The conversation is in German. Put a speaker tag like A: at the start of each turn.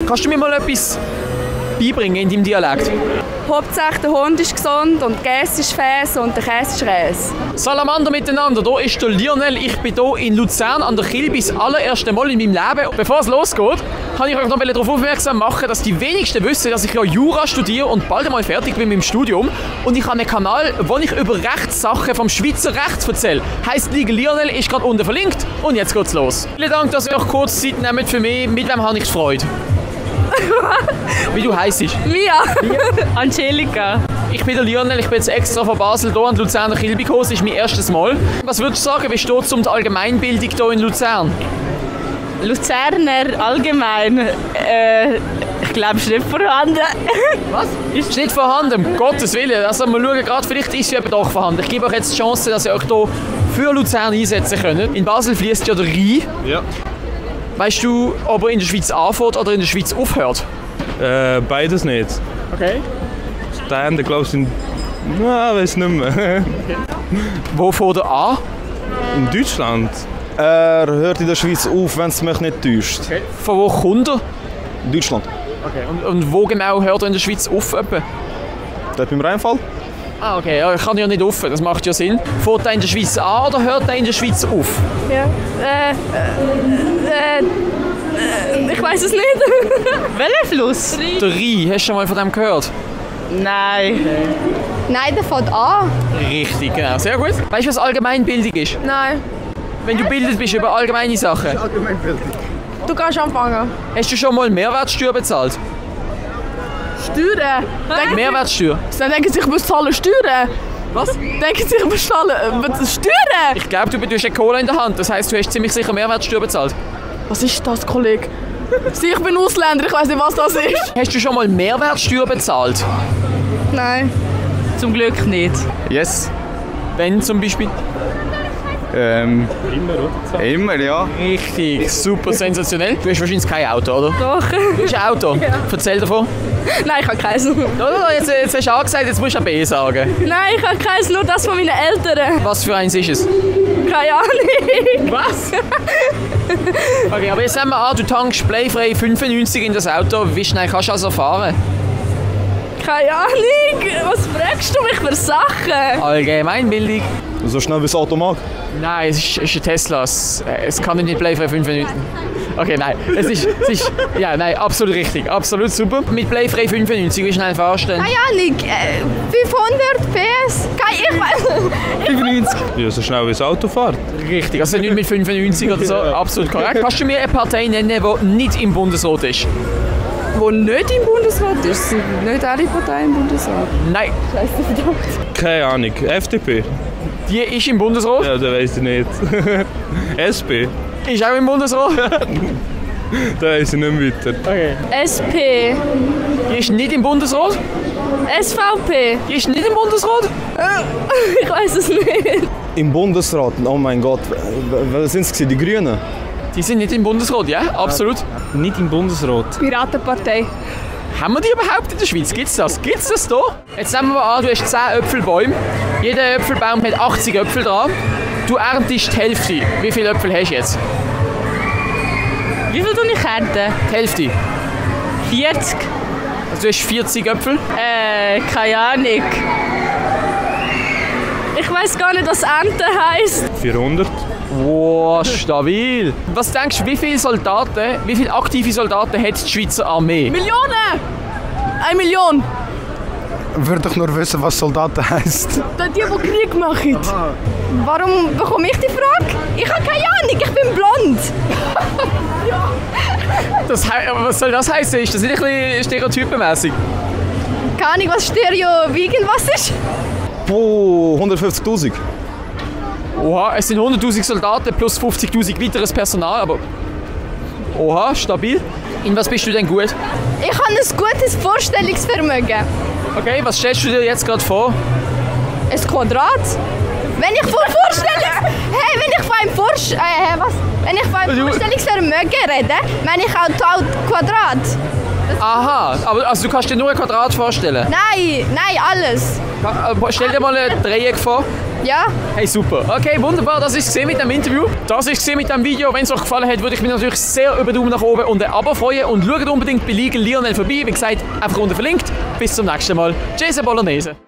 A: Kannst du mir mal etwas beibringen in deinem Dialekt?
B: Hauptsache der Hund ist gesund und der Käse ist Fäse und der Käse ist Räs.
A: Salamander miteinander, hier ist der Lionel. Ich bin hier in Luzern an der Kilby das allererste Mal in meinem Leben. Bevor es losgeht, kann ich euch noch darauf aufmerksam machen, dass die wenigsten wissen, dass ich ja Jura studiere und bald einmal fertig bin mit dem Studium. Und ich habe einen Kanal, wo ich über Rechtssachen vom Schweizer Recht erzähle. Heisst Legal Lionel, ist gerade unten verlinkt. Und jetzt geht's los. Vielen Dank, dass ihr euch kurz Zeit nehmt für mich. Mit wem habe ich Freude? Wie du heisst?
B: Mia. Angelika.
A: Ich bin der Lionel, ich bin jetzt extra von Basel hier an die Luzerner Kilby gekommen. Das ist mein erstes Mal. Was würdest du sagen, wie steht es um die Allgemeinbildung hier in Luzern?
B: Luzerner allgemein, ich glaube, ist nicht vorhanden.
A: Was? Ist nicht vorhanden, um Gottes Willen. Also wir schauen gerade, vielleicht ist sie eben doch vorhanden. Ich gebe euch jetzt die Chance, dass ihr euch hier für Luzern einsetzen könnt. In Basel fließt ja der Rhein.
C: Ja.
A: Weißt du, ob er in der Schweiz anfängt oder in der Schweiz aufhört?
C: Beides nicht.
A: Okay.
C: Der Ende, glaube ich, sind... Na, weiß nicht mehr.
A: Wo fängt er an?
C: In Deutschland.
D: Er hört in der Schweiz auf, wenn es mich nicht täuscht.
A: Okay. Von wo kommt er?
D: Deutschland.
A: Okay. Und wo genau hört er in der Schweiz auf? Etwa?
D: Dort beim Rheinfall?
A: Ah, okay. Ja, ich kann ja nicht auf, das macht ja Sinn. Fängt er in der Schweiz an oder hört er in der Schweiz auf?
B: Ja. Ich weiß es nicht. Welcher Fluss?
A: Der Rhein, hast du schon mal von dem gehört?
B: Nein.
E: Nein, der fängt an.
A: Richtig, genau. Sehr gut. Weißt du, was Allgemeinbildung ist?
E: Nein.
A: Wenn du gebildet bist über allgemeine Sachen.
E: Du kannst anfangen.
A: Hast du schon mal Mehrwertsteuer bezahlt?
E: Steuern?
A: Mehrwertsteuer?
E: Dann denken sie, ich muss zahlen Steuern.
A: Was?
E: Denken sie, ich muss zahlen Steuern?
A: Ich glaube, du hast eine Cola in der Hand. Das heisst, du hast ziemlich sicher Mehrwertsteuer bezahlt.
E: Was ist das, Kollege? Sieh, ich bin Ausländer, ich weiß nicht, was das ist.
A: Hast du schon mal Mehrwertsteuer bezahlt?
E: Nein.
B: Zum Glück nicht.
D: Yes.
A: Wenn zum Beispiel?
D: Immer, ja.
A: Richtig, super sensationell. Du hast wahrscheinlich kein Auto, oder?
B: Doch.
A: Du hast ein Auto? Ja. Erzähl davon.
B: Nein, ich habe keins.
A: Jetzt hast du A gesagt, jetzt musst du auch B sagen.
B: Nein, ich habe keins, nur das von meinen Eltern.
A: Was für eins ist es?
B: Keine Ahnung.
A: Was? Okay, aber jetzt nehmen wir an, du tankst bleifrei 95 in das Auto. Wie schnell kannst du also fahren?
B: Keine Ahnung. Was fragst du mich für Sachen?
A: Allgemeinbildung.
D: So schnell wie das Auto mag.
A: Nein, es ist ein Tesla. Es kann nicht bleifrei 5 Minuten. Okay, nein. Es ist, ja, nein, absolut richtig. Absolut super. Mit bleifrei 95, wie schnell fahrst du denn?
E: Keine Ahnung. 500 PS? Ich weiß.
A: 95.
C: Ja, so schnell wie das Auto fährt.
A: Richtig, also nicht mit 95 oder so. Absolut korrekt. Kannst du mir eine Partei nennen, die nicht im Bundesrat ist?
E: Wo nicht im Bundesrat ist, sind nicht alle Parteien im Bundesrat.
A: Nein.
E: Scheiße, verdammt.
C: Keine Ahnung. FDP?
A: Die ist im Bundesrat?
C: Ja, das weiß ich nicht. SP?
A: Ist auch im Bundesrat?
C: Da weiß ich nicht weiter.
A: Okay.
B: SP.
A: Die ist nicht im Bundesrat?
B: SVP.
A: Die ist nicht im Bundesrat?
B: Ich weiß es nicht.
D: Im Bundesrat? Oh mein Gott. Was sind es? Die Grünen?
A: Die sind nicht im Bundesrat, ja? Absolut.
C: Nicht im Bundesrat.
E: Piratenpartei.
A: Haben wir die überhaupt in der Schweiz? Gibt's das? Gibt's das hier? Jetzt nehmen wir an, du hast 10 Äpfelbäume. Jeder Äpfelbaum hat 80 Äpfel dran. Du erntest die Hälfte. Wie viele Äpfel hast du jetzt?
B: Wie viel tue ich ernten?
A: Die Hälfte.
B: 40.
A: Also du hast 40 Äpfel.
B: Keine Ahnung. Ich weiß gar nicht, was Ernten heisst.
C: 400?
A: Wow, stabil. Was denkst du, wie viele aktive Soldaten hat die Schweizer Armee?
E: Millionen! 1 Million!
F: Würde ich nur wissen, was Soldaten heisst.
E: Die Krieg machen. Aha. Warum bekomme ich die Frage? Ich habe keine Ahnung, ich bin blond.
A: Was soll das heißen? Ist das nicht ein bisschen stereotypenmässig?
E: Keine Ahnung, was was ist?
D: Oh, 150'000.
A: Oha, es sind 100'000 Soldaten plus 50'000 weiteres Personal, aber... Oha, stabil. In was bist du denn gut?
E: Ich habe ein gutes Vorstellungsvermögen.
A: Okay, was stellst du dir jetzt gerade vor?
E: Ein Quadrat. Wenn ich von Vorstellungsvermögen rede, meine ich auch Quadrat.
A: Aha, aber also du kannst dir nur ein Quadrat vorstellen.
E: Nein, alles.
A: Stell dir mal ein Dreieck vor.
E: Ja?
A: Hey, super. Okay, wunderbar, das ist es mit dem Interview. Das ist es mit dem Video. Wenn es euch gefallen hat, würde ich mich natürlich sehr über Daumen nach oben und ein Abo freuen. Und schaut unbedingt bei Legal Lionel vorbei. Wie gesagt, einfach unten verlinkt. Bis zum nächsten Mal. Tschüss, Bolognese.